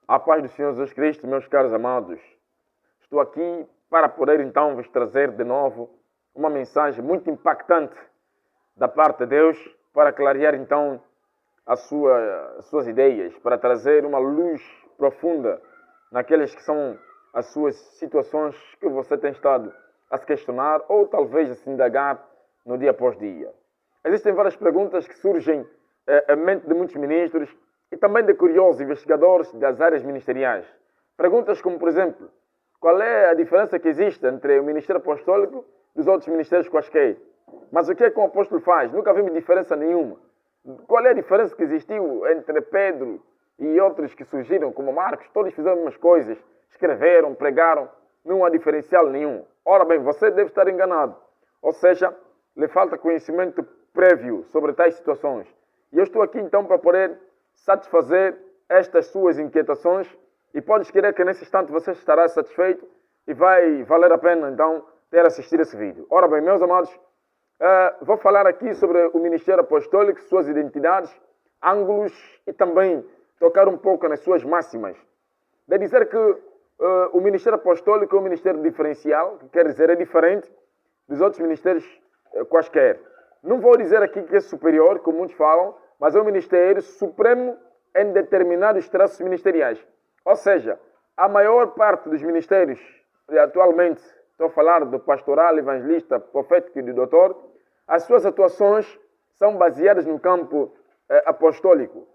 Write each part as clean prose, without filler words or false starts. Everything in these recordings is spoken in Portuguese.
A paz do Senhor Jesus Cristo, meus caros amados. Estou aqui para poder então vos trazer de novo uma mensagem muito impactante da parte de Deus para clarear então as suas ideias, para trazer uma luz profunda naquelas que são as suas situações que você tem estado a se questionar ou talvez a se indagar no dia após dia. Existem várias perguntas que surgem à mente de muitos ministros e também de curiosos investigadores das áreas ministeriais. Perguntas como, por exemplo, qual é a diferença que existe entre o ministério apostólico e os outros ministérios quaisquer? Mas o que é que o apóstolo faz? Nunca vimos diferença nenhuma. Qual é a diferença que existiu entre Pedro e outros que surgiram, como Marcos? Todos fizeram as mesmas coisas, escreveram, pregaram, não há diferencial nenhum. Ora bem, você deve estar enganado. Ou seja, lhe falta conhecimento prévio sobre tais situações. E eu estou aqui então para poder satisfazer estas suas inquietações e podes querer que nesse instante você estará satisfeito e vai valer a pena então ter assistido esse vídeo. Ora bem, meus amados, vou falar aqui sobre o ministério apostólico, suas identidades, ângulos e também tocar um pouco nas suas máximas. De dizer que o ministério apostólico é um ministério diferencial, que quer dizer é diferente dos outros ministérios quaisquer. Não vou dizer aqui que é superior, como muitos falam, mas é um ministério supremo em determinados traços ministeriais. Ou seja, a maior parte dos ministérios, atualmente, estou a falar do pastoral, evangelista, profético e do doutor, as suas atuações são baseadas no campo apostólico.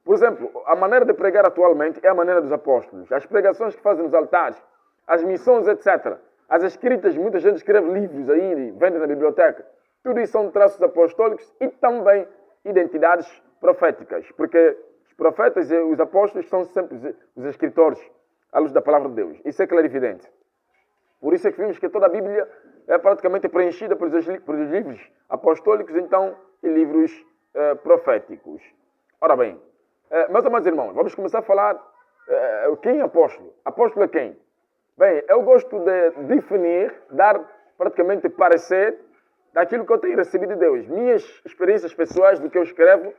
Por exemplo, a maneira de pregar atualmente é a maneira dos apóstolos. As pregações que fazem nos altares, as missões, etc. As escritas, muita gente escreve livros aí, vende na biblioteca. Tudo isso são traços apostólicos e também identidades proféticas. Porque os profetas e os apóstolos são sempre os escritores à luz da palavra de Deus. Isso é clarividente. Por isso é que vimos que toda a Bíblia é praticamente preenchida por os livros apostólicos então, e livros proféticos. Ora bem, meus amados irmãos, vamos começar a falar quem é apóstolo? Apóstolo é quem? Bem, eu gosto de definir, dar praticamente parecer daquilo que eu tenho recebido de Deus. Minhas experiências pessoais do que eu escrevo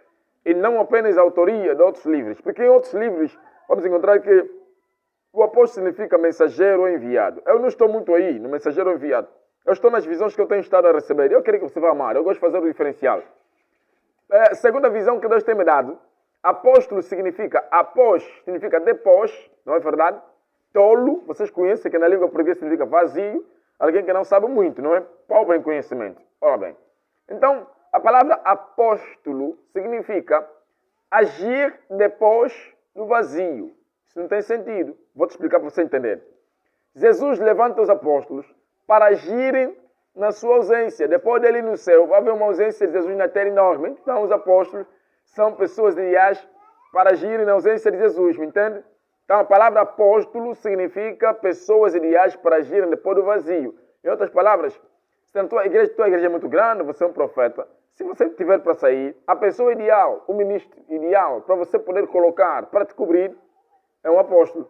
e não apenas a autoria de outros livros. Porque em outros livros vamos encontrar que o apóstolo significa mensageiro ou enviado. Eu não estou muito aí no mensageiro ou enviado. Eu estou nas visões que eu tenho estado a receber. Eu quero que você vá amar. Eu gosto de fazer o diferencial. Segundo a visão que Deus tem me dado, apóstolo significa após, significa depois, não é verdade? Tolo, vocês conhecem que na língua portuguesa significa vazio. Alguém que não sabe muito, não é? Pobre em conhecimento. Ora bem. Então, a palavra apóstolo significa agir depois do vazio. Isso não tem sentido. Vou te explicar para você entender. Jesus levanta os apóstolos para agirem na sua ausência. Depois dele no céu, vai haver uma ausência de Jesus na terra enorme. Então, os apóstolos são pessoas ideais para agirem na ausência de Jesus, me entende? Então, a palavra apóstolo significa pessoas ideais para agirem depois do vazio. Em outras palavras, se a tua igreja é muito grande, você é um profeta. Se você tiver para sair, a pessoa ideal, o ministro ideal, para você poder colocar, para te cobrir, é um apóstolo.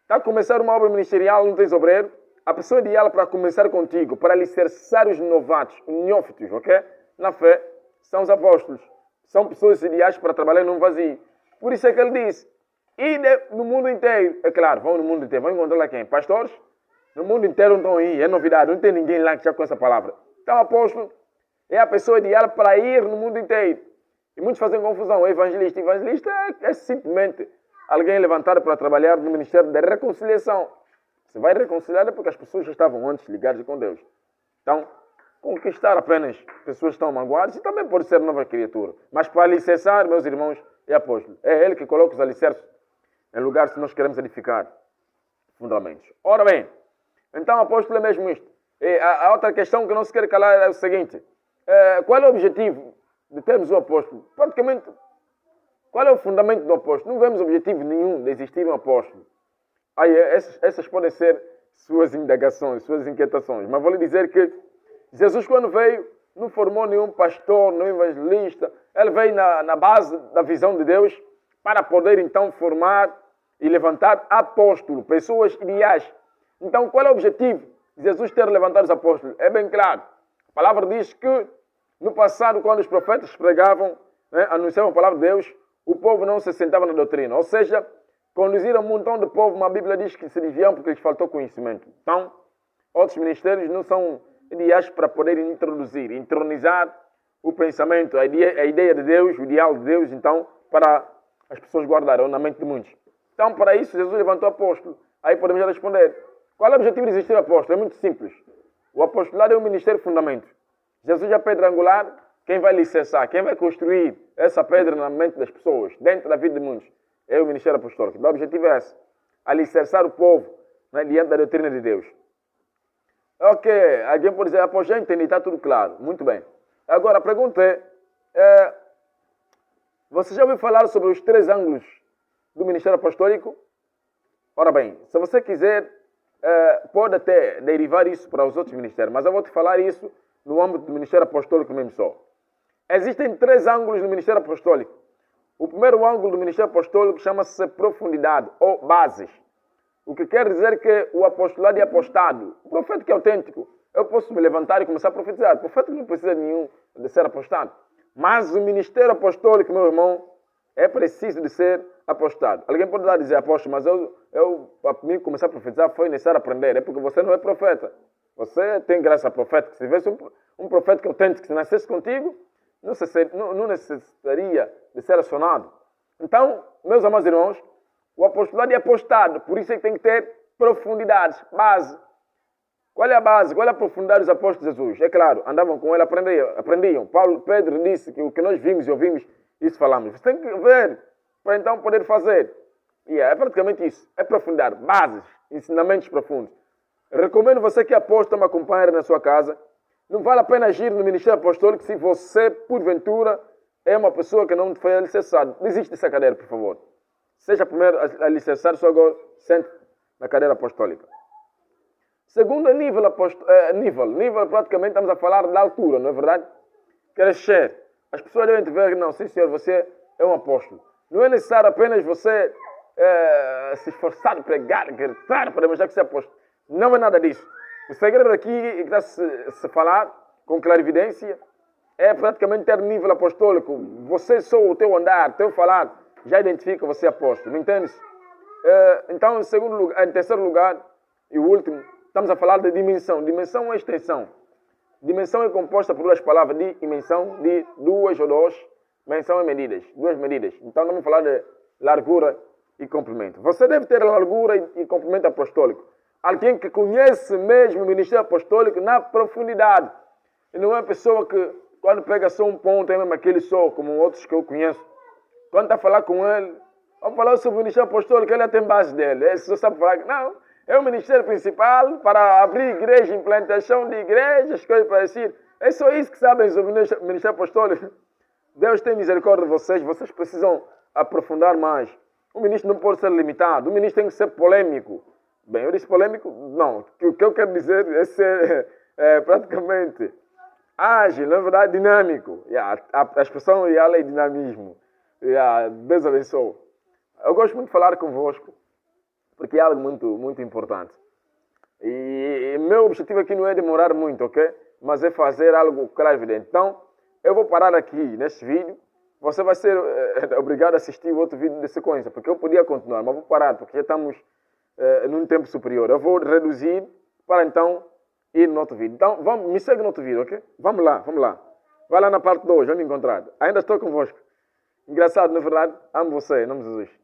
Está a começar uma obra ministerial, não tens obreiro? A pessoa ideal para começar contigo, para alicerçar os novatos, os neófitos, ok? Na fé, são os apóstolos. São pessoas ideais para trabalhar num vazio. Por isso é que ele disse, e no mundo inteiro, é claro, vão no mundo inteiro, vão encontrar lá quem? Pastores? No mundo inteiro não estão aí, é novidade, não tem ninguém lá que já conhece a palavra. Então, apóstolo é a pessoa ideal para ir no mundo inteiro. E muitos fazem confusão, evangelista. Evangelista é simplesmente alguém levantado para trabalhar no ministério da reconciliação. Você vai reconciliar é porque as pessoas já estavam antes ligadas com Deus. Então, conquistar apenas pessoas que estão magoadas e também pode ser nova criatura. Mas para alicerçar, meus irmãos, é apóstolo. É ele que coloca os alicerces em lugares que nós queremos edificar fundamentos. Ora bem, então apóstolo é mesmo isto. E a outra questão que não se quer calar é o seguinte. Qual é o objetivo de termos um apóstolo? Praticamente, qual é o fundamento do apóstolo? Não vemos objetivo nenhum de existir um apóstolo. Aí, essas podem ser suas indagações, suas inquietações. Mas vou lhe dizer que Jesus, quando veio, não formou nenhum pastor, nenhum evangelista. Ele veio na base da visão de Deus para poder, então, formar e levantar apóstolos, pessoas ideais. Então, qual é o objetivo de Jesus ter levantado os apóstolos? É bem claro. A palavra diz que, no passado, quando os profetas pregavam, anunciavam a palavra de Deus, o povo não se sentava na doutrina. Ou seja, conduziram um montão de povo, mas a Bíblia diz que se desviam porque lhes faltou conhecimento. Então, outros ministérios não são ideais para poderem introduzir, entronizar o pensamento, a ideia de Deus, o ideal de Deus, então, para as pessoas guardarem na mente de muitos. Então, para isso, Jesus levantou o apóstolo. Aí podemos já responder. Qual é o objetivo de existir o apóstolo? É muito simples. O apostolado é um ministério fundamento. Jesus é a pedra angular, quem vai licenciar, quem vai construir essa pedra na mente das pessoas, dentro da vida de muitos, é o ministério apostólico. Então, o objetivo é esse, alicerçar o povo, né, diante da doutrina de Deus. Ok, alguém pode dizer, após já entendi, está tudo claro. Muito bem. Agora, a pergunta é, você já ouviu falar sobre os 3 ângulos do ministério apostólico? Ora bem, se você quiser, pode até derivar isso para os outros ministérios, mas eu vou te falar isso no âmbito do ministério apostólico mesmo só. Existem 3 ângulos no ministério apostólico. O primeiro ângulo do ministério apostólico chama-se profundidade ou bases. O que quer dizer que o apostolado é apostado. O profeta é autêntico. Eu posso me levantar e começar a profetizar. O profeta não precisa de ser apostado. Mas o ministério apostólico, meu irmão, é preciso de ser apostado. Alguém pode dar dizer, apóstolo, mas para mim começar a profetizar foi necessário aprender. É porque você não é profeta. Você tem graça profética. Se tivesse um profeta autêntico que nascesse contigo, não necessitaria de ser acionado. Então, meus amados irmãos, o apostolado é apostado, por isso é que tem que ter profundidades, base. Qual é a base? Qual é a profundidade dos apóstolos de Jesus? É claro, andavam com ele, aprendiam. Pedro disse que o que nós vimos e ouvimos, isso falamos. Você tem que ver para então poder fazer. E é praticamente isso. É profundidade, bases, ensinamentos profundos. Recomendo você que apóstolo me acompanhe na sua casa. Não vale a pena agir no ministério apostólico se você, porventura, é uma pessoa que não foi alicerçado. Desiste dessa cadeira, por favor. Seja primeiro alicerçado, só agora sente na cadeira apostólica. Segundo nível, praticamente estamos a falar da altura, não é verdade? Crescer. As pessoas devem te ver, não, sim senhor, você é um apóstolo. Não é necessário apenas você se esforçar, pregar, gritar para demonstrar que você é apóstolo. Não é nada disso. O segredo aqui que está se falar com clarividência é praticamente ter nível apostólico. Você só o teu andar, o teu falar, já identifica você apóstolo. Não entende? Então, em terceiro lugar, e o último, estamos a falar de dimensão. Dimensão é extensão. Dimensão é composta por 2 palavras, de dimensão, de 2 ou 2. Menção é medidas, 2 medidas. Então, vamos falar de largura e comprimento. Você deve ter largura e comprimento apostólico. Alguém que conhece mesmo o ministério apostólico na profundidade. E não é uma pessoa que, quando pega só um ponto, é mesmo aquele só, como outros que eu conheço. Quando está a falar com ele, vamos falar sobre o ministério apostólico, ele tem base dele. Ele só sabe falar que não, é o ministério principal para abrir igreja, implantação de igrejas, coisas parecidas. É só isso que sabem sobre o ministério apostólico. Deus tem misericórdia de vocês, vocês precisam aprofundar mais. O ministro não pode ser limitado, o ministro tem que ser polêmico. Bem, eu disse polêmico? Não. O que eu quero dizer é ser praticamente ágil, na verdade, dinâmico. A expressão real é dinamismo. Deus abençoe. Eu gosto muito de falar convosco, porque é algo muito, muito importante. E meu objetivo aqui não é demorar muito, ok? Mas é fazer algo claro e evidente. Então, eu vou parar aqui neste vídeo. Você vai ser obrigado a assistir o outro vídeo de sequência, porque eu podia continuar, mas vou parar, porque já estamos num tempo superior. Eu vou reduzir para então ir no outro vídeo. Então, me segue no outro vídeo, ok? Vamos lá. Vai lá na parte 2, vamos me encontrar. Ainda estou convosco. Engraçado, na verdade, amo você, em nome de Jesus.